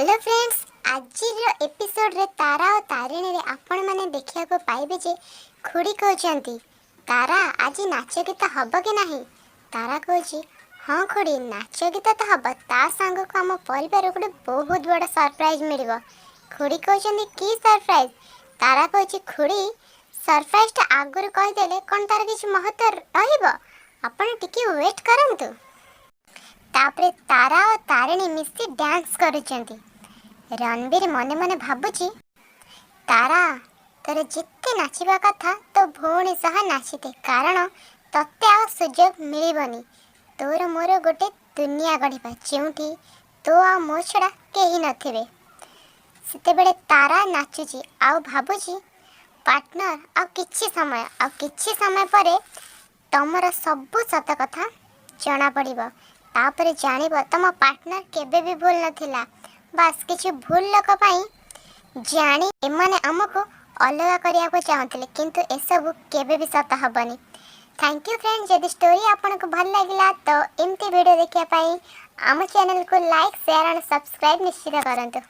Hello friends, आज episode रे तारा और तारिणी रे आपण माने देखिया को पाइबे जे खुड़ी कहउचंती तारा आज नाच गीत हब कि नाही। तारा कहउची हाँ खुड़ी नाच गीत तो हब, ता संग को हम परिवार गोटे बहुत बड़ा सरप्राइज मिलिबो। खुड़ी कहउचंती की सरप्राइज। तारा कहउची खुड़ी सरप्राइज ता आगुर कहि देले कोन तार किछ महत्व रहिबो, आपण टिके वेट करंतु। तापरे तारा और तारिणी मिसी डांस करुचंती। रणबीर मने मने भाबुची तारा तोर जिते नाचिबा कथा तो भौणी सह नाचिते, कारण तते आ सुजोग मिलिबनी। तोर मोर गोटे दुनिया गढ़िबा जेउठी तो आ मो छड़ा केही नथिबे। सेते बेले तारा नाचुची आ भाबुची पार्टनर आ किछि समय परे तमर सबु सत कथा जना पड़िबो। तापरे जानिबो तम पार्टनर केबे भी भूल नथिला, बास किछि भूल लोक पाई जानी एमाने हमको अलगा करिया को चाहतले, किंतु ए सब केबे भी सत हबनी। Thank you friend. जदि स्टोरी आपनको भल लागिला तो एमती वीडियो देखिया पाई आम चैनल को लाइक शेयर एंड सब्सक्राइब निश्चित करंतु।